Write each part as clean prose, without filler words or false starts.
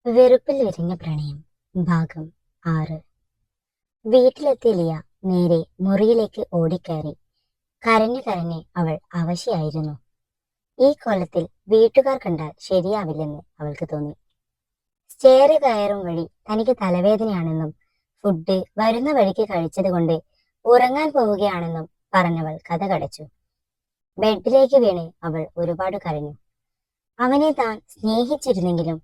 വെറുപ്പിൽ വിരിഞ്ഞ പ്രണയം ഭാഗം 6. വീട്ടിലെത്തിയ ലിയ നേരെ മുറിയിലേക്ക് ഓടിക്കയറി. കരഞ്ഞു കരഞ്ഞ് അവൾ അവശയായിരുന്നു. ഈ കൊലത്തിൽ വീട്ടുകാർ കണ്ടാൽ ശരിയാവില്ലെന്ന് അവൾക്ക് തോന്നി. സ്റ്റെയർ കയറും വഴി തനിക്ക് തലവേദനയാണെന്നും ഫുഡ് വരുന്ന വഴിക്ക് കഴിച്ചത് കൊണ്ട് ഉറങ്ങാൻ പോവുകയാണെന്നും പറഞ്ഞവൾ കഥ കടച്ചു. ബെഡിലേക്ക് വീണ് അവൾ ഒരുപാട് കരഞ്ഞു. അവനെ താൻ സ്നേഹിച്ചിരുന്നെങ്കിലും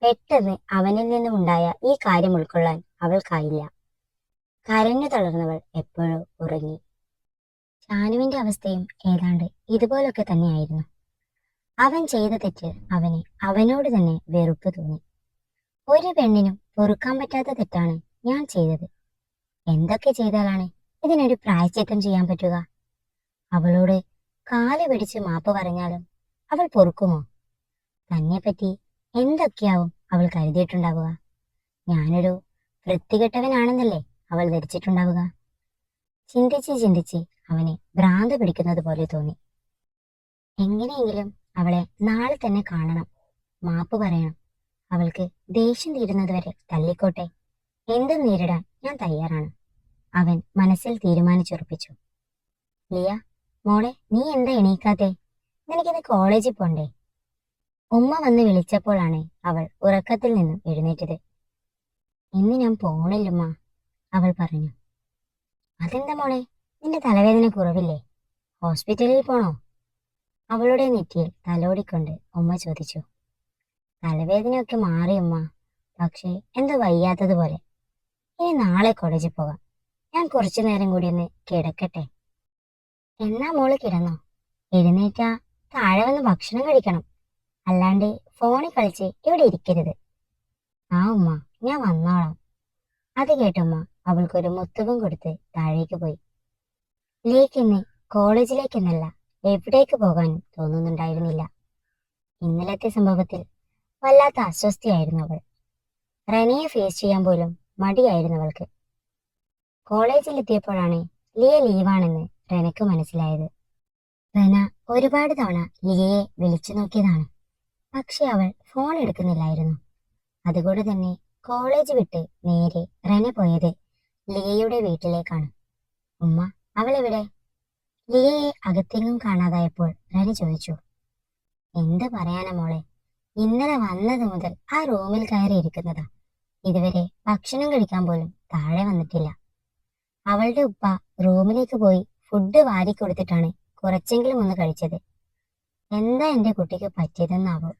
പെട്ടെന്ന് അവനിൽ നിന്നുമുണ്ടായ ഈ കാര്യം ഉൾക്കൊള്ളാൻ അവൾക്കായില്ല. കരഞ്ഞു തളർന്നവൾ എപ്പോഴോ ഉറങ്ങി. ഷാനുവിന്റെ അവസ്ഥയും ഏതാണ്ട് ഇതുപോലൊക്കെ തന്നെയായിരുന്നു. അവൻ ചെയ്ത തെറ്റ് അവന് അവനോട് തന്നെ വെറുപ്പ് തോന്നി. ഒരു പെണ്ണിനും പൊറുക്കാൻ പറ്റാത്ത തെറ്റാണ് ഞാൻ ചെയ്തത്. എന്തൊക്കെ ചെയ്താലാണ് ഇതിനൊരു പ്രായശ്ചിത്തം ചെയ്യാൻ പറ്റുക? അവളോട് കാല് പിടിച്ച് മാപ്പ് പറഞ്ഞാലും അവൾ പൊറുക്കുമോ? തന്നെപ്പറ്റി എന്തൊക്കെയാവും അവൾ കരുതിയിട്ടുണ്ടാവുക? ഞാനൊരു വൃത്തികെട്ടവനാണെന്നല്ലേ അവൾ ധരിച്ചിട്ടുണ്ടാവുക? ചിന്തിച്ച് ചിന്തിച്ച് അവനെ ഭ്രാന്ത് പിടിക്കുന്നത് പോലെ തോന്നി. എങ്ങനെയെങ്കിലും അവളെ നാളെ തന്നെ കാണണം, മാപ്പ് പറയണം. അവൾക്ക് ദേഷ്യം തീരുന്നത് വരെ തള്ളിക്കോട്ടെ, എന്തും നേരിടാൻ ഞാൻ തയ്യാറാണ്, അവൻ മനസ്സിൽ തീരുമാനിച്ചുറപ്പിച്ചു. ലിയ, മോളെ, നീ എന്താ എണീക്കാത്തെ? നിനക്കിന്ന് കോളേജിൽ പോണ്ടേ? ഉമ്മ വന്ന് വിളിച്ചപ്പോഴാണ് അവൾ ഉറക്കത്തിൽ നിന്നും എഴുന്നേറ്റത്. ഇന്ന് ഞാൻ പോണില്ലുമ്മ, അവൾ പറഞ്ഞു. അതെന്താ മോളെ, നിന്റെ തലവേദന കുറവില്ലേ? ഹോസ്പിറ്റലിൽ പോണോ? അവളുടെ നെറ്റിയിൽ തലോടിക്കൊണ്ട് ഉമ്മ ചോദിച്ചു. തലവേദനയൊക്കെ മാറി ഉമ്മ, പക്ഷേ എന്തോ വയ്യാത്തതുപോലെ. ഇനി നാളെ കോളേജിൽ പോകാം. ഞാൻ കുറച്ചു നേരം കൂടി ഒന്ന് കിടക്കട്ടെ. എന്നാ മോള് കിടന്നോ? എഴുന്നേറ്റാ താഴെ വന്ന് ഭക്ഷണം കഴിക്കണം, അല്ലാണ്ട് ഫോണിൽ കളിച്ച് ഇവിടെ ഇരിക്കരുത്. ആ ഉമ്മ, ഞാൻ വന്നോളാം. അത് കേട്ടുമ്മ അവൾക്കൊരു മുത്തവും കൊടുത്ത് താഴേക്ക് പോയി. ലിയയ്ക്കിന്ന് കോളേജിലേക്കെന്നല്ല എവിടേക്ക് പോകാനും തോന്നുന്നുണ്ടായിരുന്നില്ല. ഇന്നലത്തെ സംഭവത്തിൽ വല്ലാത്ത അസ്വസ്ഥയായിരുന്നു അവൾ. റനിയെ ഫേസ് ചെയ്യാൻ പോലും മടിയായിരുന്നു അവൾക്ക്. കോളേജിലെത്തിയപ്പോഴാണ് ലിയ ലീവാണെന്ന് റെനക്ക് മനസ്സിലായത്. റെന ഒരുപാട് തവണ ലിയയെ വിളിച്ചു നോക്കിയതാണ്, പക്ഷെ അവൾ ഫോൺ എടുക്കുന്നില്ലായിരുന്നു. അതുകൊണ്ട് തന്നെ കോളേജ് വിട്ട് നേരെ റെന പോയത് ലിയയുടെ വീട്ടിലേക്കാണ്. ഉമ്മ, അവളെവിടെ? ലിയയെ അകത്തെങ്ങും കാണാതായപ്പോൾ റെന ചോദിച്ചു. എന്ത് പറയാനാ മോളെ, ഇന്നലെ വന്നത് മുതൽ ആ റൂമിൽ കയറി ഇരിക്കുന്നതാ. ഇതുവരെ ഭക്ഷണം കഴിക്കാൻ പോലും താഴെ വന്നിട്ടില്ല. അവളുടെ ഉപ്പ റൂമിലേക്ക് പോയി ഫുഡ് വാരി കൊടുത്തിട്ടാണ് കുറച്ചെങ്കിലും ഒന്ന് കഴിച്ചത്. എന്താ എന്റെ കുട്ടിക്ക് പറ്റിയതെന്നാവോ?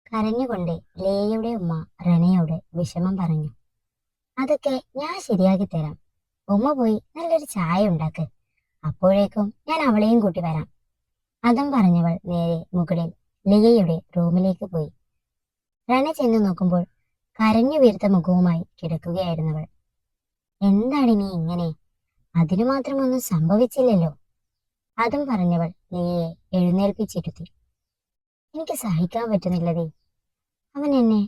കരഞ്ഞുകൊണ്ട് ലേയുടെ ഉമ്മ റെനയോട് വിഷമം പറഞ്ഞു. അതൊക്കെ ഞാൻ ശരിയാക്കി തരാം. ഉമ്മ പോയി നല്ലൊരു ചായ ഉണ്ടാക്ക്, അപ്പോഴേക്കും ഞാൻ അവളെയും കൂട്ടി വരാം. അതും പറഞ്ഞവൾ നേരെ മുകളിൽ ലിയയുടെ റൂമിലേക്ക് പോയി. റെന ചെന്ന് നോക്കുമ്പോൾ കരഞ്ഞു വീർത്ത മുഖവുമായി കിടക്കുകയായിരുന്നവൾ. എന്താണ് നീ ഇങ്ങനെ? അതിനു മാത്രമൊന്നും സംഭവിച്ചില്ലല്ലോ. അതും പറഞ്ഞവൾ ലിയയെ എഴുന്നേൽപ്പിച്ചിരുത്തി. എനിക്ക് സഹിക്കാൻ പറ്റുന്നില്ലതേ, അവൻ എന്നെ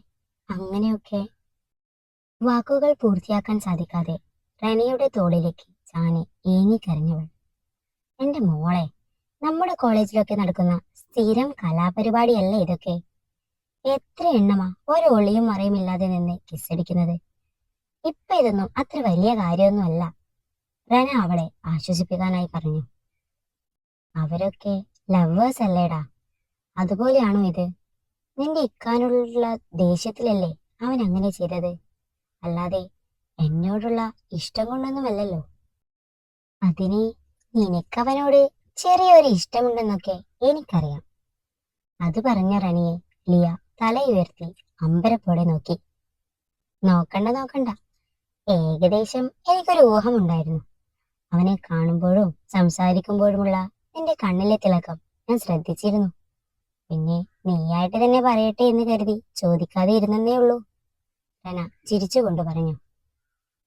അങ്ങനെയൊക്കെ. വാക്കുകൾ പൂർത്തിയാക്കാൻ സാധിക്കാതെ റെനയുടെ തോളിലേക്ക് ചാനി ഏങ്ങിക്കരഞ്ഞവൾ. എന്റെ മോളെ, നമ്മുടെ കോളേജിലൊക്കെ നടക്കുന്ന സ്ഥിരം കലാപരിപാടിയല്ലേ ഇതൊക്കെ? എത്ര എണ്ണമാ ഒരു ഒളിയും മറയുമില്ലാതെ നിന്ന് കിസ്സടിക്കുന്നത്. ഇപ്പൊ ഇതൊന്നും അത്ര വലിയ കാര്യമൊന്നും അല്ല, റെന അവളെ ആശ്വസിപ്പിക്കാനായി പറഞ്ഞു. അവരൊക്കെ ലവേഴ്സ് അല്ലേടാ, അതുപോലെയാണോ ഇത്? നിന്റെ ഇക്കാനോടുള്ള ദേഷ്യത്തിലല്ലേ അവൻ അങ്ങനെ ചെയ്തത്, അല്ലാതെ എന്നോടുള്ള ഇഷ്ടം കൊണ്ടൊന്നുമല്ലല്ലോ. അതിന് നിനക്കവനോട് ചെറിയൊരു ഇഷ്ടമുണ്ടെന്നൊക്കെ എനിക്കറിയാം. അത് പറഞ്ഞ റണിയെ ലിയ തലയുയർത്തി അമ്പരപ്പോടെ നോക്കി. നോക്കണ്ട നോക്കണ്ട, ഏകദേശം എനിക്കൊരു ഊഹമുണ്ടായിരുന്നു. അവനെ കാണുമ്പോഴും സംസാരിക്കുമ്പോഴുമുള്ള നിന്റെ കണ്ണിലെ തിളക്കം ഞാൻ ശ്രദ്ധിച്ചിരുന്നു. പിന്നെ നീയായിട്ട് തന്നെ പറയട്ടെ എന്ന് കരുതി ചോദിക്കാതെ ഇരുന്നേ ഉള്ളൂ, റെന ചിരിച്ചുകൊണ്ട് പറഞ്ഞു.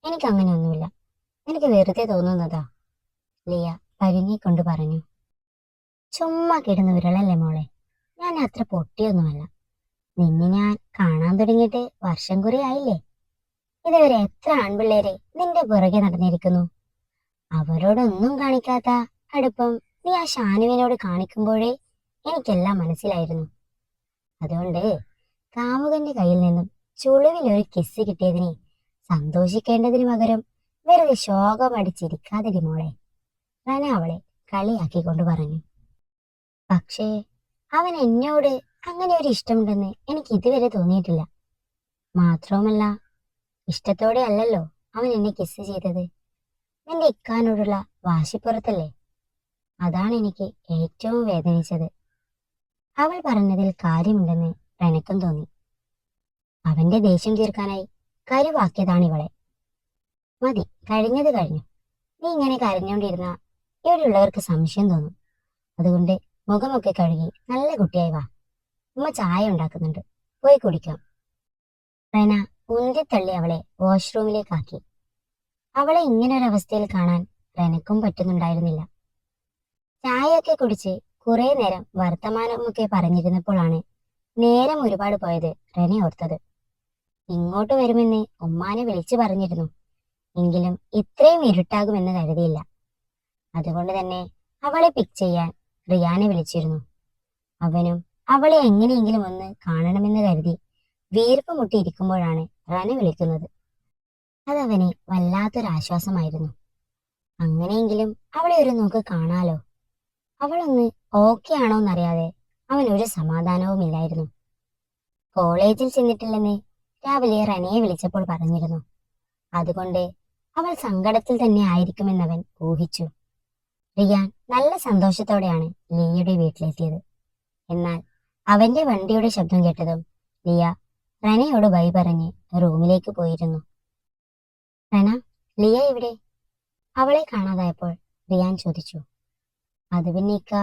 എനിക്കങ്ങനെയൊന്നുമില്ല, എനിക്ക് വെറുതെ തോന്നുന്നതാ, ലിയ പരുങ്ങിക്കൊണ്ട് പറഞ്ഞു. ചുമ്മാ കിടന്ന് വിരളല്ലേ മോളെ, ഞാൻ അത്ര പൊട്ടിയൊന്നുമല്ല. നിന്നെ ഞാൻ കാണാൻ തുടങ്ങിയിട്ട് വർഷം കുറെ ആയില്ലേ. ഇതുവരെ എത്ര ആൺപിള്ളേരെ നിന്റെ പുറകെ നടന്നിരിക്കുന്നു. അവരോടൊന്നും കാണിക്കാത്ത അടുപ്പം നീ ആ ഷാനുവിനോട് കാണിക്കുമ്പോഴേ എനിക്കെല്ലാം മനസ്സിലായിരുന്നു. അതുകൊണ്ട് കാമുകന്റെ കയ്യിൽ നിന്നും ചുളിവിൽ ഒരു കിസ് കിട്ടിയതിനെ സന്തോഷിക്കേണ്ടതിന് പകരം വെറുതെ ശോകമടിച്ചിരിക്കാതിരി മോളെ, റന അവളെ കളിയാക്കിക്കൊണ്ട് പറഞ്ഞു. പക്ഷേ അവൻ എന്നോട് അങ്ങനെ ഒരു ഇഷ്ടമുണ്ടെന്ന് എനിക്ക് ഇതുവരെ തോന്നിയിട്ടില്ല. മാത്രവുമല്ല, ഇഷ്ടത്തോടെ അല്ലല്ലോ അവൻ എന്നെ കിസ് ചെയ്തത്. നിന്റെ ഇക്കാനോടുള്ള വാശിപ്പുറത്തല്ലേ. അതാണ് എനിക്ക് ഏറ്റവും വേദനിച്ചത്. അവൾ പറഞ്ഞതിൽ കാര്യമുണ്ടെന്ന് റനക്കും തോന്നി. അവന്റെ ദേഷ്യം തീർക്കാനായി കരുവാക്കിയതാണിവളെ. മതി, കഴിഞ്ഞത് കഴിഞ്ഞു. നീ ഇങ്ങനെ കരഞ്ഞോണ്ടിരുന്ന ഇവിടെയുള്ളവർക്ക് സംശയം തോന്നും. അതുകൊണ്ട് മുഖമൊക്കെ കഴുകി നല്ല കുട്ടിയായി വാ. ഉമ്മ ചായ ഉണ്ടാക്കുന്നുണ്ട്, പോയി കുടിക്കാം. റന ഉന്തിത്തള്ളി അവളെ വാഷ്റൂമിലേക്കാക്കി. അവളെ ഇങ്ങനൊരവസ്ഥയിൽ കാണാൻ റനക്കും പറ്റുന്നുണ്ടായിരുന്നില്ല. ചായയൊക്കെ കുടിച്ച് കുറെ നേരം വർത്തമാനമൊക്കെ പറഞ്ഞിരുന്നപ്പോഴാണ് നേരം ഒരുപാട് പോയത് റന ഓർത്തത്. ഇങ്ങോട്ട് വരുമെന്ന് ഉമ്മാനെ വിളിച്ചു പറഞ്ഞിരുന്നു. എങ്കിലും ഇത്രയും ഇരുട്ടാകുമെന്ന് കരുതിയില്ല. അതുകൊണ്ട് തന്നെ അവളെ പിക്ക് ചെയ്യാൻ റിയാനെ വിളിച്ചിരുന്നു. അവനും അവളെ എങ്ങനെയെങ്കിലും ഒന്ന് കാണണമെന്ന് കരുതി വീർപ്പ് മുട്ടിയിരിക്കുമ്പോഴാണ് റന വിളിക്കുന്നത്. അതവന് വല്ലാത്തൊരാശ്വാസമായിരുന്നു. അങ്ങനെയെങ്കിലും അവളെ ഒരു നോക്ക് കാണാലോ. അവളൊന്ന് ഓക്കെ ആണോന്നറിയാതെ അവനൊരു സമാധാനവുമില്ലായിരുന്നു. കോളേജിൽ ചെന്നിട്ടില്ലെന്ന് രാവിലെ റനയെ വിളിച്ചപ്പോൾ പറഞ്ഞിരുന്നു. അതുകൊണ്ട് അവൾ സങ്കടത്തിൽ തന്നെ ആയിരിക്കുമെന്നവൻ ഊഹിച്ചു. റിയാൻ നല്ല സന്തോഷത്തോടെയാണ് ലിയയുടെ വീട്ടിലെത്തിയത്. എന്നാൽ അവന്റെ വണ്ടിയുടെ ശബ്ദം കേട്ടതും ലിയ റനയോട് ബൈ പറഞ്ഞ് റൂമിലേക്ക് പോയിരുന്നു. റന, ലിയ എവിടെ? അവളെ കാണാതായപ്പോൾ റിയാൻ ചോദിച്ചു. അത് പിന്നെ ഇക്ക,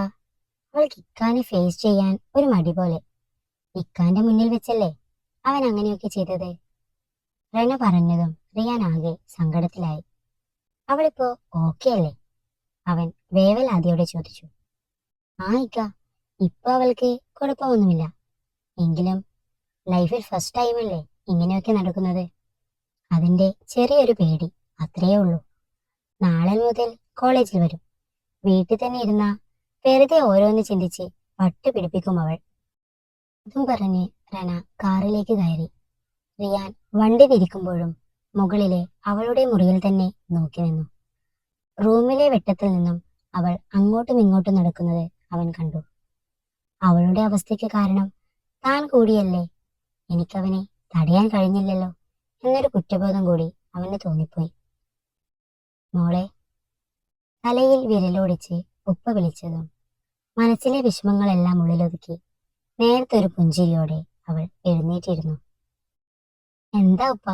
അവൾക്ക് ഇക്കാനെ ഫേസ് ചെയ്യാൻ ഒരു മടി പോലെ. ഇക്കാന്റെ മുന്നിൽ വെച്ചല്ലേ അവൻ അങ്ങനെയൊക്കെ ചെയ്തത്. റന പറഞ്ഞതും റിയാൻ ആകെ സങ്കടത്തിലായി. അവളിപ്പോ ഓക്കെ അല്ലേ? അവൻ വേവലാതിയോടെ ചോദിച്ചു. ആ ഇക്ക, ഇപ്പൊ അവൾക്ക് കുഴപ്പമൊന്നുമില്ല. എങ്കിലും ലൈഫിൽ ഫസ്റ്റ് ടൈമല്ലേ ഇങ്ങനെയൊക്കെ നടക്കുന്നത്. അതിന്റെ ചെറിയൊരു പേടി, അത്രയേ ഉള്ളൂ. നാളെ മുതൽ കോളേജിൽ വരും. വീട്ടിൽ തന്നെ ഇരുന്ന വെറുതെ ഓരോന്ന് ചിന്തിച്ച് പട്ട് പിടിപ്പിക്കും അവൾ. അതും പറഞ്ഞ് റന കാറിലേക്ക് കയറി. റിയാൻ വണ്ടി തിരിക്കുമ്പോഴും മുകളിലെ അവളുടെ മുറിയിൽ തന്നെ നോക്കി നിന്നു. റൂമിലെ വെട്ടത്തിൽ നിന്നും അവൾ അങ്ങോട്ടും ഇങ്ങോട്ടും നടക്കുന്നത് അവൻ കണ്ടു. അവളുടെ അവസ്ഥയ്ക്ക് കാരണം താൻ കൂടിയല്ലേ. എനിക്കവനെ തടയാൻ കഴിഞ്ഞില്ലല്ലോ എന്നൊരു കുറ്റബോധം കൂടി അവന് തോന്നിപ്പോയി. മോളെ, തലയിൽ വിരലോടിച്ച് ഉപ്പ വിളിച്ചതും മനസ്സിലെ വിഷമങ്ങളെല്ലാം ഉള്ളിലൊതുക്കി നേരത്തെ ഒരു പുഞ്ചിരിയോടെ അവൾ എഴുന്നേറ്റിരുന്നു. എന്താ ഉപ്പ?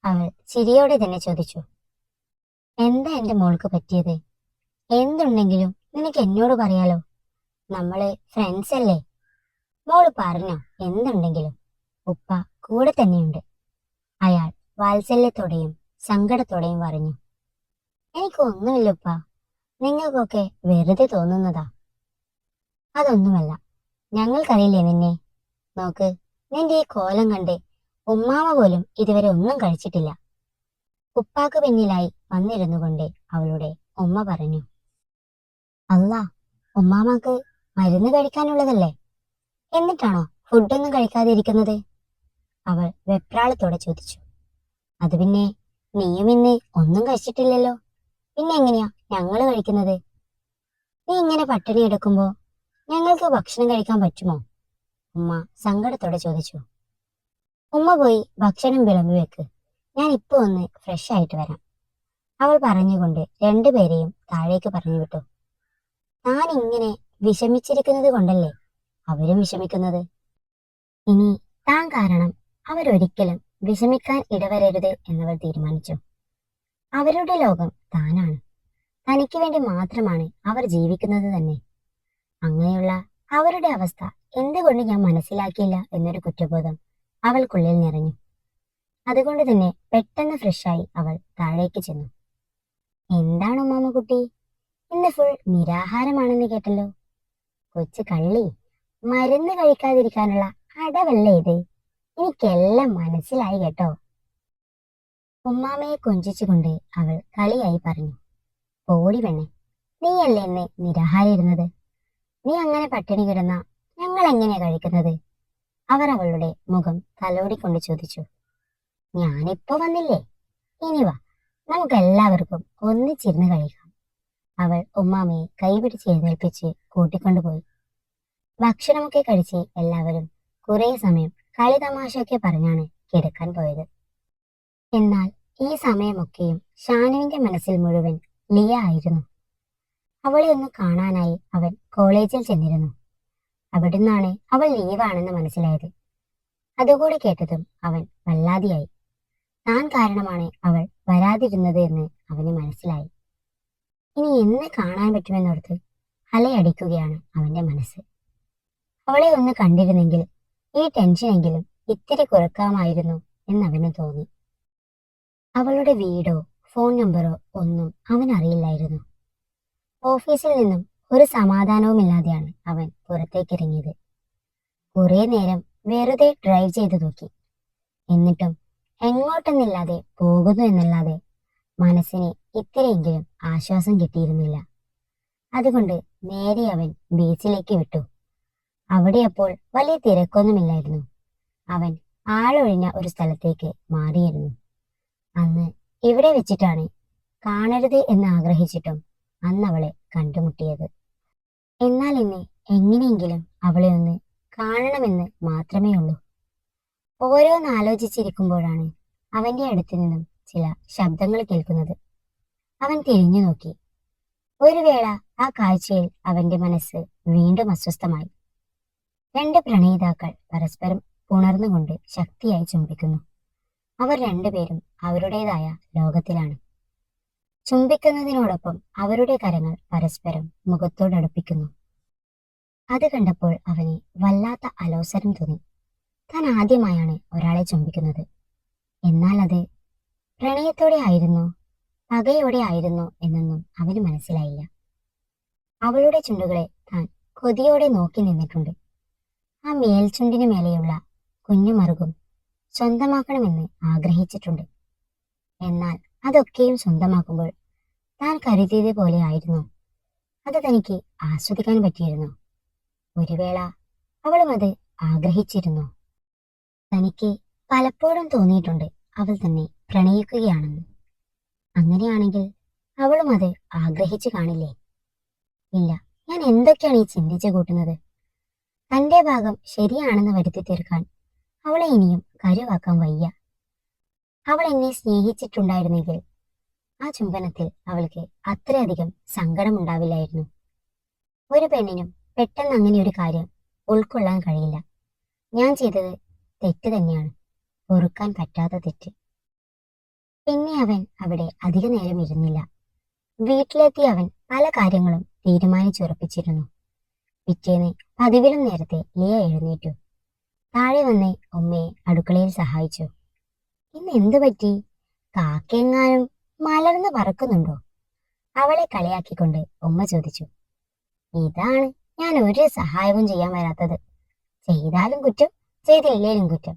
അവൾ ചിരിയോടെ തന്നെ ചോദിച്ചു. എന്താ എന്റെ മോൾക്ക് പറ്റിയത്? എന്തുണ്ടെങ്കിലും നിനക്ക് എന്നോട് പറയാലോ. നമ്മള് ഫ്രണ്ട്സ് അല്ലേ. മോള് പറഞ്ഞോ എന്തുണ്ടെങ്കിലും. ഉപ്പ കൂടെ തന്നെയുണ്ട്. അയാൾ വാത്സല്യത്തോടെയും സങ്കടത്തോടെയും പറഞ്ഞു. എനിക്കൊന്നുമില്ല ഉപ്പ, നിങ്ങൾക്കൊക്കെ വെറുതെ തോന്നുന്നതാ. അതൊന്നുമല്ല, ഞങ്ങൾക്കറിയില്ലേ നിന്നെ. നോക്ക്, നിന്റെ ഈ കോലം കണ്ട് ഉമ്മാമ പോലും ഇതുവരെ ഒന്നും കഴിച്ചിട്ടില്ല. ഉപ്പാക്ക് പിന്നിലായി വന്നിരുന്നു കൊണ്ട് അവളുടെ ഉമ്മ പറഞ്ഞു. അല്ലാ, ഉമ്മാമാക്ക് മരുന്ന് കഴിക്കാനുള്ളതല്ലേ, എന്നിട്ടാണോ ഫുഡൊന്നും കഴിക്കാതിരിക്കുന്നത്? അവൾ വെപ്രാളത്തോടെ ചോദിച്ചു. അത് പിന്നെ നീയും ഇന്ന് ഒന്നും കഴിച്ചിട്ടില്ലല്ലോ, പിന്നെ എങ്ങനെയാ ഞങ്ങള് കഴിക്കുന്നത്? നീ ഇങ്ങനെ പട്ടിണി എടുക്കുമ്പോ ഞങ്ങൾക്ക് ഭക്ഷണം കഴിക്കാൻ പറ്റുമോ? ഉമ്മ സങ്കടത്തോടെ ചോദിച്ചു. ഉമ്മ പോയി ഭക്ഷണം വിളമ്പി വെക്ക്, ഞാൻ ഇപ്പൊ ഒന്ന് ഫ്രഷ് ആയിട്ട് വരാം. അവൾ പറഞ്ഞുകൊണ്ട് രണ്ടുപേരെയും താഴേക്ക് പറഞ്ഞു വിട്ടു. താൻ ഇങ്ങനെ വിഷമിച്ചിരിക്കുന്നത് കൊണ്ടല്ലേ അവരും വിഷമിക്കുന്നത്. ഇനി താൻ കാരണം അവരൊരിക്കലും വിഷമിക്കാൻ ഇടവരരുത് എന്നവൾ തീരുമാനിച്ചു. അവരുടെ ലോകം താനാണ്. തനിക്ക് വേണ്ടി മാത്രമാണ് അവർ ജീവിക്കുന്നത് തന്നെ. അങ്ങനെയുള്ള അവരുടെ അവസ്ഥ എന്തുകൊണ്ട് ഞാൻ മനസ്സിലാക്കിയില്ല എന്നൊരു കുറ്റബോധം അവൾക്കുള്ളിൽ നിറഞ്ഞു. അതുകൊണ്ട് തന്നെ പെട്ടെന്ന് ഫ്രഷായി അവൾ താഴേക്ക് ചെന്നു. എന്താണ് ഉമ്മാമ കുട്ടി, ഇന്ന് ഫുൾ നിരാഹാരമാണെന്ന് കേട്ടല്ലോ. കൊച്ചു കള്ളി, മരുന്ന് കഴിക്കാതിരിക്കാനുള്ള അടവല്ലേ ഇത്? എനിക്കെല്ലാം മനസ്സിലായി കേട്ടോ. ഉമ്മാമയെ കൊഞ്ചിച്ചുകൊണ്ട് അവൾ കളിയായി പറഞ്ഞു. പോടി പെണ്ണെ, നീയല്ലേ എന്നെ നിരാഹാരം ഇരുന്നത്. നീ അങ്ങനെ പട്ടിണി കിടന്ന ഞങ്ങൾ എങ്ങനെയാ കഴിക്കുന്നത്? അവർ അവളുടെ മുഖം തലോടിക്കൊണ്ട് ചോദിച്ചു. ഞാനിപ്പോ വന്നില്ലേ, ഇനി വാ, നമുക്ക് എല്ലാവർക്കും ഒന്നിച്ചിരുന്ന് കഴിക്കാം. അവൾ ഉമ്മാമയെ കൈപിടിച്ച് എഴുന്നേൽപ്പിച്ച് കൂട്ടിക്കൊണ്ടുപോയി. ഭക്ഷണമൊക്കെ കഴിച്ച് എല്ലാവരും കുറെ സമയം കളി തമാശയൊക്കെ പറഞ്ഞാണ് കിടക്കാൻ പോയത്. എന്നാൽ ഈ സമയമൊക്കെയും ഷാനുവിന്റെ മനസ്സിൽ മുഴുവൻ ലിയ ആയിരുന്നു. അവളെ ഒന്ന് കാണാനായി അവൻ കോളേജിൽ ചെന്നിരുന്നു. അവിടുന്നാണ് അവൾ ലീവാണെന്ന് മനസ്സിലായത്. അതുകൂടി കേട്ടതും അവൻ വല്ലാതെയായി. താൻ കാരണമാണ് അവൾ വരാതിരുന്നത് എന്ന് അവന് മനസ്സിലായി. ഇനി എന്ന് കാണാൻ പറ്റുമെന്നോർത്ത് അലയടിക്കുകയാണ് അവന്റെ മനസ്സ്. അവളെ ഒന്ന് കണ്ടിരുന്നെങ്കിൽ ഈ ടെൻഷനെങ്കിലും ഇത്തിരി കുറക്കാമായിരുന്നു എന്നവന് തോന്നി. അവളുടെ വീടോ ഫോൺ നമ്പറോ ഒന്നും അവൻ അറിയില്ലായിരുന്നു. ഓഫീസിൽ നിന്നും ഒരു സമാധാനവുമില്ലാതെയാണ് അവൻ പുറത്തേക്കിറങ്ങിയത്. കുറെ നേരം വെറുതെ ഡ്രൈവ് ചെയ്തു നോക്കി. എന്നിട്ടും എങ്ങോട്ടെന്നില്ലാതെ പോകുന്നു എന്നല്ലാതെ മനസ്സിന് ഇത്തിരിയെങ്കിലും ആശ്വാസം കിട്ടിയിരുന്നില്ല. അതുകൊണ്ട് നേരെ അവൻ ബീച്ചിലേക്ക് വിട്ടു. അവിടെ അപ്പോൾ വലിയ തിരക്കൊന്നുമില്ലായിരുന്നു. അവൻ ആളൊഴിഞ്ഞ ഒരു സ്ഥലത്തേക്ക് മാറിയിരുന്നു. അന്ന് ഇവിടെ വെച്ചിട്ടാണ് കാണരുത് എന്ന് ആഗ്രഹിച്ചിട്ടും അന്ന് അവളെ കണ്ടുമുട്ടിയത്. എന്നാൽ ഇന്ന് എങ്ങനെയെങ്കിലും അവളെ ഒന്ന് കാണണമെന്ന് മാത്രമേ ഉള്ളൂ. ഓരോന്നാലോചിച്ചിരിക്കുമ്പോഴാണ് അവന്റെ അടുത്തു നിന്നും ചില ശബ്ദങ്ങൾ കേൾക്കുന്നത്. അവൻ തിരിഞ്ഞു നോക്കി. ഒരു വേള ആ കാഴ്ചയിൽ അവന്റെ മനസ്സ് വീണ്ടും അസ്വസ്ഥമായി. രണ്ട് പ്രണയിതാക്കൾ പരസ്പരം ഉണർന്നുകൊണ്ട് ശക്തിയായി ചുംബിക്കുന്നു. അവർ രണ്ടുപേരും അവരുടേതായ ലോകത്തിലാണ്. ചുംബിക്കുന്നതിനോടൊപ്പം അവരുടെ കരങ്ങൾ പരസ്പരം മുഖത്തോടടുപ്പിക്കുന്നു. അത് കണ്ടപ്പോൾ അവന് വല്ലാത്ത അലോസരം തോന്നി. താൻ ആദ്യമായാണ് ഒരാളെ ചുംബിക്കുന്നത്. എന്നാൽ അത് പ്രണയത്തോടെ ആയിരുന്നോ പകയോടെ ആയിരുന്നോ എന്നൊന്നും അവന് മനസ്സിലായില്ല. അവളുടെ ചുണ്ടുകളെ താൻ കൊതിയോടെ നോക്കി നിന്നിട്ടുണ്ട്. ആ മേൽചുണ്ടിനു മേലെയുള്ള കുഞ്ഞുമറുകും സ്വന്തമാക്കണമെന്ന് ആഗ്രഹിച്ചിട്ടുണ്ട്. എന്നാൽ അതൊക്കെയും സ്വന്തമാക്കുമ്പോൾ താൻ കരുതിയത് പോലെ ആയിരുന്നോ? അത് തനിക്ക് ആസ്വദിക്കാൻ പറ്റിയിരുന്നോ? ഒരു വേള അവളും അത് ആഗ്രഹിച്ചിരുന്നോ? തനിക്ക് പലപ്പോഴും തോന്നിയിട്ടുണ്ട് അവൾ തന്നെ പ്രണയിക്കുകയാണെന്ന്. അങ്ങനെയാണെങ്കിൽ അവളും അത് ആഗ്രഹിച്ചു കാണില്ലേ? ഇല്ല, ഞാൻ എന്തൊക്കെയാണ് ഈ ചിന്തിച്ചു കൂട്ടുന്നത്? തന്റെ ഭാഗം ശരിയാണെന്ന് വരുത്തി തീർക്കാൻ അവളെ ഇനിയും കരുവാക്കാൻ വയ്യ. അവൾ എന്നെ സ്നേഹിച്ചിട്ടുണ്ടായിരുന്നെങ്കിൽ ആ ചുംബനത്തിൽ അവൾക്ക് അത്രയധികം സങ്കടമുണ്ടാവില്ലായിരുന്നു. ഒരു പെണ്ണിനും പെട്ടെന്ന് അങ്ങനെ ഒരു കാര്യം ഉൾക്കൊള്ളാൻ കഴിയില്ല. ഞാൻ ചെയ്തത് തെറ്റ് തന്നെയാണ്, പൊറുക്കാൻ പറ്റാത്ത തെറ്റ്. പിന്നെ അവൻ അവിടെ അധിക നേരം ഇരുന്നില്ല. വീട്ടിലെത്തി അവൻ പല കാര്യങ്ങളും തീരുമാനിച്ചുറപ്പിച്ചിരുന്നു. പിറ്റേന്ന് പതിവിലും നേരത്തെ ലിയ എഴുന്നേറ്റു. താഴെ വന്ന് ഉമ്മയെ അടുക്കളയിൽ സഹായിച്ചു. ഇന്ന് എന്തു പറ്റി? കാക്കെങ്ങാനും മലർന്ന് പറക്കുന്നുണ്ടോ? അവളെ കളിയാക്കിക്കൊണ്ട് ഉമ്മ ചോദിച്ചു. ഇതാണ് ഞാൻ ഒരു സഹായവും ചെയ്യാൻ വരാത്തത്. ചെയ്താലും കുറ്റം, ചെയ്തില്ലേലും കുറ്റം,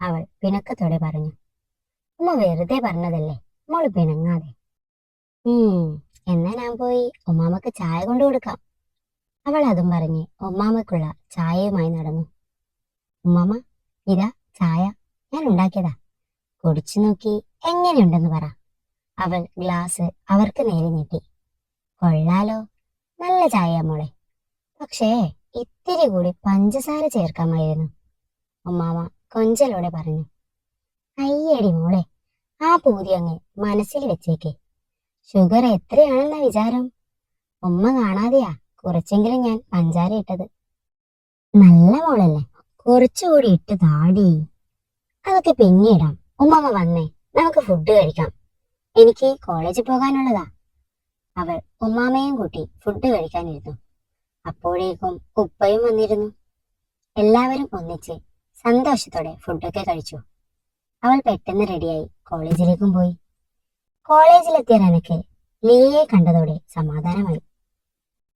അവൾ പിണക്കത്തോടെ പറഞ്ഞു. ഉമ്മ വെറുതെ പറഞ്ഞതല്ലേ, മോള് പിണങ്ങാതെ. എന്നാ ഞാൻ പോയി ഉമ്മാമക്ക് ചായ കൊണ്ടു കൊടുക്കാം. അവൾ അതും പറഞ്ഞ് ഉമ്മാമക്കുള്ള ചായയുമായി നടന്നു. ഉമ്മാമ, ഇതാ ചായ, ഞാൻ ഉണ്ടാക്കിയതാ, കുടിച്ചു നോക്കി എങ്ങനെയുണ്ടെന്ന് പറ. അവൾ ഗ്ലാസ് അവർക്ക് നേരെ നീട്ടി. കൊള്ളാലോ, നല്ല ചായ മോളെ, പക്ഷേ ഇത്തിരി കൂടി പഞ്ചസാര ചേർക്കാമായിരുന്നു, ഉമ്മാമ കൊഞ്ചലോടെ പറഞ്ഞു. അയ്യടി മോളെ, ആ പൂതി അങ്ങ് മനസ്സിൽ വെച്ചേക്കേ. ഷുഗർ എത്രയാണെന്ന വിചാരം? ഉമ്മ കാണാതെയാ കുറച്ചെങ്കിലും ഞാൻ പഞ്ചാര ഇട്ടത്. നല്ല മോളല്ലേ, കുറച്ചുകൂടി ഇട്ട് താടി. അതൊക്കെ പിന്നീടാം. ഉമ്മമ്മ വന്നേ, നമുക്ക് ഫുഡ് കഴിക്കാം, എനിക്ക് കോളേജിൽ പോകാനുള്ളതാ. അവൾ ഉമ്മാമയും കൂട്ടി ഫുഡ് കഴിക്കാനിരുന്നു. അപ്പോഴേക്കും ഉപ്പയും വന്നിരുന്നു. എല്ലാവരും ഒന്നിച്ച് സന്തോഷത്തോടെ ഫുഡൊക്കെ കഴിച്ചു. അവൾ പെട്ടെന്ന് റെഡിയായി കോളേജിലേക്കും പോയി. കോളേജിലെത്തിയ റനക്ക് ലിയയെ കണ്ടതോടെ സമാധാനമായി.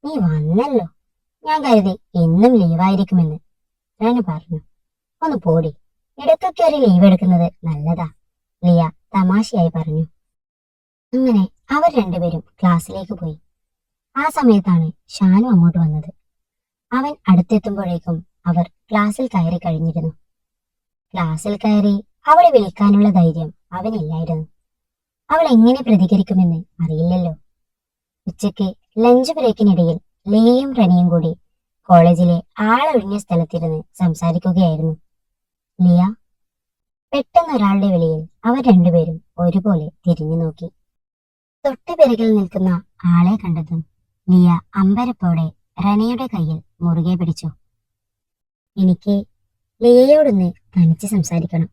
നീ വന്നല്ലോ, ഞാൻ കരുതി എന്നും ലീവായിരിക്കുമെന്ന് റന പറഞ്ഞു. ഒന്ന് പോടി, ഇടയ്ക്കൊക്കെ ഒരു ലീവ് എടുക്കുന്നത് നല്ലതാ, ലിയ തമാശയായി പറഞ്ഞു. അങ്ങനെ അവർ രണ്ടുപേരും ക്ലാസ്സിലേക്ക് പോയി. ആ സമയത്താണ് ഷാനു അങ്ങോട്ട് വന്നത്. അവൻ അടുത്തെത്തുമ്പോഴേക്കും അവർ ക്ലാസ്സിൽ കയറി കഴിഞ്ഞിരുന്നു. ക്ലാസ്സിൽ കയറി അവളെ വിളിക്കാനുള്ള ധൈര്യം അവനില്ലായിരുന്നു. അവൾ എങ്ങനെ പ്രതികരിക്കുമെന്ന് അറിയില്ലല്ലോ. ഉച്ചയ്ക്ക് ലഞ്ച് ബ്രേക്കിനിടയിൽ ലിയയും റനിയും കൂടി കോളേജിലെ ആളൊഴിഞ്ഞ സ്ഥലത്തിരുന്ന് സംസാരിക്കുകയായിരുന്നു. ലിയ, പെട്ടെന്ന് ഒരാളുടെ വിളിയിൽ അവർ രണ്ടുപേരും ഒരുപോലെ തിരിഞ്ഞു നോക്കി. തൊട്ടു പിറകിൽ നിൽക്കുന്ന ആളെ കണ്ടതും ലിയ അമ്പരപ്പോടെ റനിയുടെ കയ്യിൽ മുറുകെ പിടിച്ചു. എനിക്ക് ലിയയോടൊന്ന് തനിച്ച് സംസാരിക്കണം,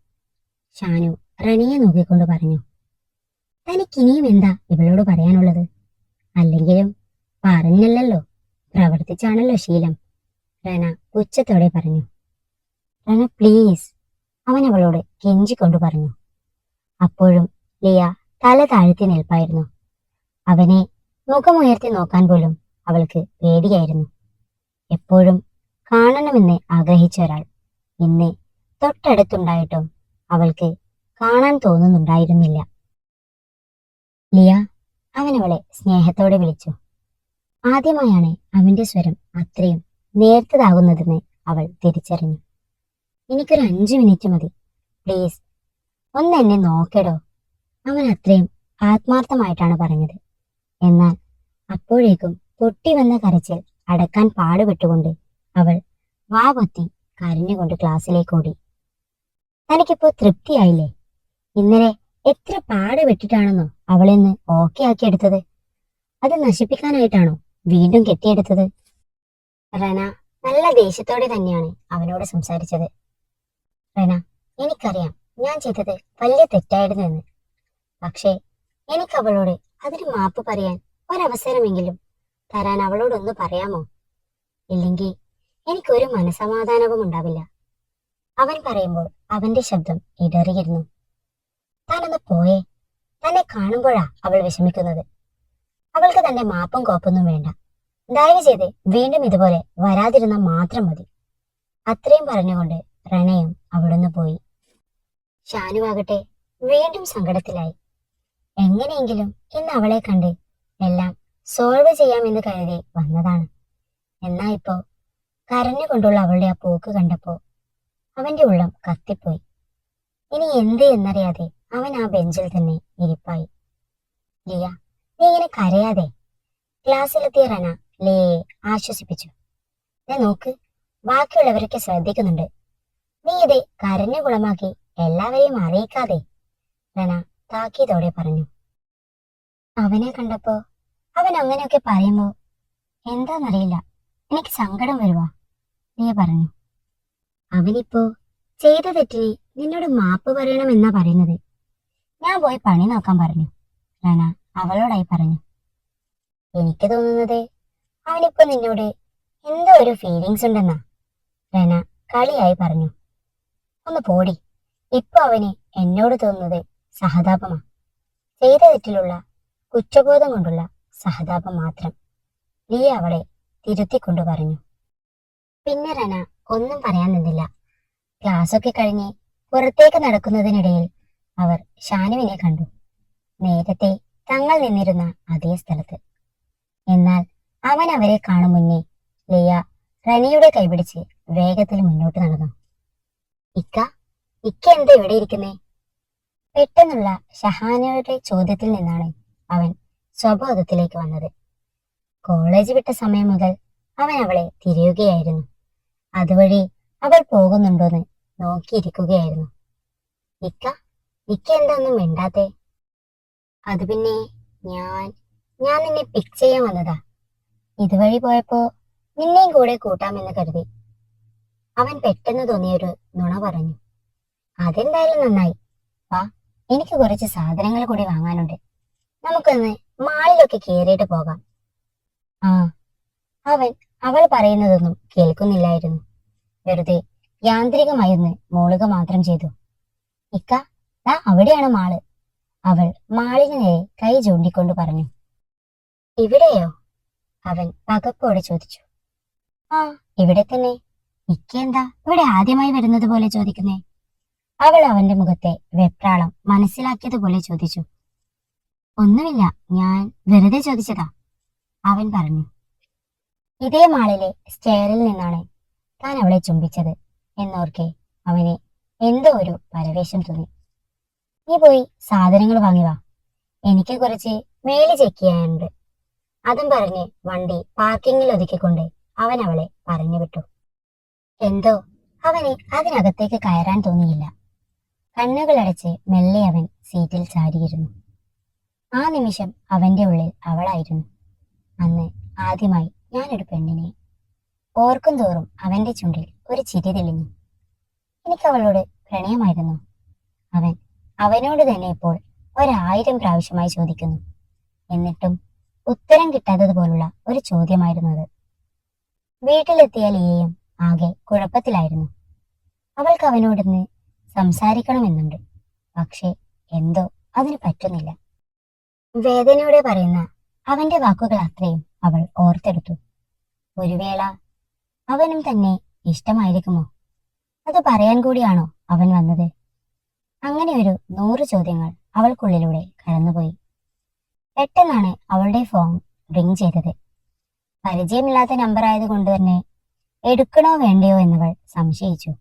ഷാനു റനിയെ നോക്കിക്കൊണ്ട് പറഞ്ഞു. തനിക്കിനിയും എന്താ ഇവളോട് പറയാനുള്ളത്? അല്ലെങ്കിലും പറഞ്ഞല്ലല്ലോ, പ്രവർത്തിച്ചാണല്ലോ ശീലം, റന ഉച്ചത്തോടെ പറഞ്ഞു. റന പ്ലീസ്, അവൻ അവളോട് കെഞ്ചിക്കൊണ്ടു പറഞ്ഞു. അപ്പോഴും ലിയ തല താഴ്ത്തി നിൽപ്പായിരുന്നു. അവനെ മുഖമുയർത്തി നോക്കാൻ പോലും അവൾക്ക് പേടിയായിരുന്നു. എപ്പോഴും കാണണമെന്ന് ആഗ്രഹിച്ച ഒരാൾ ഇന്ന് തൊട്ടടുത്തുണ്ടായിട്ടും അവൾക്ക് കാണാൻ തോന്നുന്നുണ്ടായിരുന്നില്ല. ലിയ, അവനവളെ സ്നേഹത്തോടെ വിളിച്ചു. ആദ്യമായാണ് അവന്റെ സ്വരം അത്രയും നേർത്തതാകുന്നതെന്ന് അവൾ തിരിച്ചറിഞ്ഞു. എനിക്കൊരു 5 മിനിറ്റ് മതി പ്ലീസ്, ഒന്ന് എന്നെ നോക്കെടോ, അവൻ അത്രയും ആത്മാർത്ഥമായിട്ടാണ് പറഞ്ഞത്. എന്നാൽ അപ്പോഴേക്കും പൊട്ടി വന്ന കരച്ചിൽ അടക്കാൻ പാടുപെട്ടുകൊണ്ട് അവൾ വാ പൊത്തി കരഞ്ഞുകൊണ്ട് ക്ലാസ്സിലേക്ക് ഓടി. തനിക്കിപ്പോ തൃപ്തിയായില്ലേ? ഇന്നലെ എത്ര പാടുപെട്ടിട്ടാണെന്നോ അവളെന്ന് ഓക്കെ ആക്കിയെടുത്തത്? അത് നശിപ്പിക്കാനായിട്ടാണോ വീണ്ടും കെട്ടിയെടുത്തത്? റന നല്ല ദേഷ്യത്തോടെ തന്നെയാണ് അവനോട് സംസാരിച്ചത്. റന, എനിക്കറിയാം ഞാൻ ചെയ്തത് വലിയ തെറ്റായിരുന്നു എന്ന്. പക്ഷേ എനിക്ക് അവളോട് അതിന് മാപ്പ് പറയാൻ ഒരവസരമെങ്കിലും തരാൻ അവളോടൊന്ന് പറയാമോ? ഇല്ലെങ്കിൽ എനിക്കൊരു മനസമാധാനവും ഉണ്ടാവില്ല. അവൻ പറയുമ്പോൾ അവന്റെ ശബ്ദം ഇടറിയിരുന്നു. താനൊന്ന് പോയേ, തന്നെ കാണുമ്പോഴാ അവൾ വിഷമിക്കുന്നത്. അവൾക്ക് തന്റെ മാപ്പും കോപ്പൊന്നും വേണ്ട. ദയവ് ചെയ്ത് വീണ്ടും ഇതുപോലെ വരാതിരുന്ന മാത്രം മതി. അത്രയും പറഞ്ഞുകൊണ്ട് റനയും അവിടുന്ന് പോയി. ഷാനുവാകട്ടെ വീണ്ടും സങ്കടത്തിലായി. എങ്ങനെയെങ്കിലും ഇന്ന് അവളെ കണ്ട് എല്ലാം സോൾവ് ചെയ്യാമെന്ന് കരുതി വന്നതാണ്. എന്നാ ഇപ്പോ കരഞ്ഞുകൊണ്ടുള്ള അവളുടെ ആ പോക്ക് കണ്ടപ്പോ അവന്റെ ഉള്ളം കത്തിപ്പോയി. ഇനി എന്ത് എന്നറിയാതെ അവൻ ആ ബെഞ്ചിൽ തന്നെ ഇരിപ്പായി. ലിയ, നീ ഇങ്ങനെ കരയാതെ, ക്ലാസ്സിലെത്തിയ റന ലിയയെ ആശ്വസിപ്പിച്ചു. നോക്ക്, ബാക്കിയുള്ളവരൊക്കെ ശ്രദ്ധിക്കുന്നുണ്ട്. നീ ഇത് കരഞ്ഞു കുളമാക്കി എല്ലാവരെയും അറിയിക്കാതെ, റന താക്കീതോടെ പറഞ്ഞു. അവനെ കണ്ടപ്പോ അവൻ അങ്ങനെയൊക്കെ പറയുമ്പോ എന്താന്നറിയില്ല, എനിക്ക് സങ്കടം വരുവാ, ലിയ പറഞ്ഞു. അവനിപ്പോ ചെയ്ത തെറ്റിന് നിന്നോട് മാപ്പ് പറയണമെന്നാ പറയുന്നത്. ഞാൻ പോയി പണി നോക്കാൻ പറഞ്ഞു, റന അവളോടായി പറഞ്ഞു. എനിക്ക് തോന്നുന്നത് അവനിപ്പോ നിന്നോട് എന്തോ ഒരു ഫീലിങ്സ് ഉണ്ടെന്നാ, റന കളിയായി പറഞ്ഞു. ഒന്ന് പോടി, ഇപ്പൊ അവന് എന്നോട് തോന്നുന്നത് സഹതാപമാ. ചെയ്ത തെറ്റിലുള്ള കുറ്റബോധം കൊണ്ടുള്ള സഹതാപം മാത്രം, ലിയ അവളെ തിരുത്തിക്കൊണ്ടു പറഞ്ഞു. പിന്നെ റന ഒന്നും പറയാൻ നിന്നില്ല. ക്ലാസ്സൊക്കെ കഴിഞ്ഞ് പുറത്തേക്ക് നടക്കുന്നതിനിടയിൽ അവർ ഷാനുവിനെ കണ്ടു. നേരത്തെ തങ്ങൾ നിന്നിരുന്ന അതേ സ്ഥലത്ത്. എന്നാൽ അവൻ അവരെ കാണും മുന്നേ ലിയ റനിയുടെ കൈപിടിച്ച് വേഗത്തിൽ മുന്നോട്ട് നടന്നു. ഇക്ക, ഇക്ക എന്താ ഇവിടെ ഇരിക്കുന്നേ? പെട്ടെന്നുള്ള ഷഹാനയുടെ ചോദ്യത്തിൽ നിന്നാണ് അവൻ സ്വബോധത്തിലേക്ക് വന്നത്. കോളേജ് വിട്ട സമയം മുതൽ അവൻ അവളെ തിരയുകയായിരുന്നു. അതുവഴി അവൾ പോകുന്നുണ്ടോന്ന് നോക്കിയിരിക്കുകയായിരുന്നു. ഇക്ക, ഇക്ക എന്താ ഒന്നും മിണ്ടാത്തെ? അത് പിന്നെ ഞാൻ നിന്നെ പിക്ക് ചെയ്യാൻ വന്നതാ. ഇതുവഴി പോയപ്പോ നിന്നെയും കൂടെ കൂട്ടാമെന്ന് കരുതി. അവൻ പെട്ടെന്ന് തോന്നിയൊരു നുണ പറഞ്ഞു. അതെന്തായാലും നന്നായി. വാ, എനിക്ക് കുറച്ച് സാധനങ്ങൾ കൂടി വാങ്ങാനുണ്ട്. നമുക്കൊന്ന് മാളിലൊക്കെ കയറിയിട്ട് പോകാം. ആ, അവൻ അവൾ പറയുന്നതൊന്നും കേൾക്കുന്നില്ലായിരുന്നു. വെറുതെ യാന്ത്രികമായൊന്ന് മൂളുക മാത്രം ചെയ്തു. ഇക്ക, ദാ അവിടെയാണ് മാള്. അവൾ മാളിന് നേരെ കൈ ചൂണ്ടിക്കൊണ്ട് പറഞ്ഞു. ഇവിടെയോ? അവൻ പകപ്പോടെ ചോദിച്ചു. ആ, ഇവിടെ തന്നെ. ഇക്ക എന്താ ഇവിടെ ആദ്യമായി വരുന്നത് പോലെ ചോദിക്കുന്നേ? അവൾ അവന്റെ മുഖത്തെ വെപ്രാളം മനസ്സിലാക്കിയതുപോലെ ചോദിച്ചു. ഒന്നുമില്ല, ഞാൻ വെറുതെ ചോദിച്ചതാ, അവൻ പറഞ്ഞു. ഇതേ മാളിലെ സ്റ്റെയറിൽ നിന്നാണ് താൻ അവളെ ചുംബിച്ചത് എന്നോർക്കെ അവന് എന്തോ ഒരു പരവേശം തോന്നി. നീ പോയി സാധനങ്ങൾ വാങ്ങി വാ, എനിക്ക് കുറച്ച് മേല് ചെക്ക് ചെയ്യാനുണ്ട്. അതും പറഞ്ഞ് വണ്ടി പാർക്കിങ്ങിൽ ഒതുക്കിക്കൊണ്ട് അവൻ അവളെ പറഞ്ഞു വിട്ടു. എന്തോ അവന് അതിനകത്തേക്ക് കയറാൻ തോന്നിയില്ല. കണ്ണുകളടച്ച് മെല്ലെ അവൻ സീറ്റിൽ ചാരിയിരുന്നു. ആ നിമിഷം അവന്റെ ഉള്ളിൽ അവളായിരുന്നു. അന്ന് ആദ്യമായി ഞാനൊരു പെണ്ണിനെ. ഓർക്കും തോറും അവന്റെ ചുണ്ടിൽ ഒരു ചിരി തെളിഞ്ഞു. എനിക്ക് അവളോട് പ്രണയമായിരുന്നു. അവൻ അവനോട് തന്നെ ഇപ്പോൾ 1000 പ്രാവശ്യമായി ചോദിക്കുന്നു. എന്നിട്ടും ഉത്തരം കിട്ടാത്തതുപോലുള്ള ഒരു ചോദ്യമായിരുന്നു അത്. വീട്ടിലെത്തിയ ലിയയും ആകെ കുഴപ്പത്തിലായിരുന്നു. അവൾക്ക് അവനോടൊന്ന് സംസാരിക്കണമെന്നുണ്ട്. പക്ഷേ എന്തോ അതിന് പറ്റുന്നില്ല. വേദനയോടെ പറയുന്ന അവന്റെ വാക്കുകൾ അത്രയും അവൾ ഓർത്തെടുത്തു. ഒരു വേള അവനും തന്നെ ഇഷ്ടമായിരിക്കുമോ? അത് പറയാൻ കൂടിയാണോ അവൻ വന്നത്? അങ്ങനെ ഒരു 100 ചോദ്യങ്ങൾ അവൾക്കുള്ളിലൂടെ കടന്നുപോയി. പെട്ടെന്നാണ് അവളുടെ ഫോൺ റിങ് ചെയ്തത്. പരിചയമില്ലാത്ത നമ്പർ ആയതുകൊണ്ട് തന്നെ എടുക്കണോ വേണ്ടയോ എന്നവൾ സംശയിച്ചു.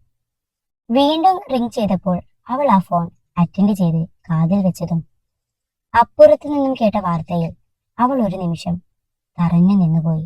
വീണ്ടും റിങ് ചെയ്തപ്പോൾ അവൾ ആ ഫോൺ അറ്റൻഡ് ചെയ്ത് കാതിൽ വെച്ചതും അപ്പുറത്തു നിന്നും കേട്ട വാർത്തയിൽ അവൾ ഒരു നിമിഷം തറഞ്ഞു നിന്നുപോയി.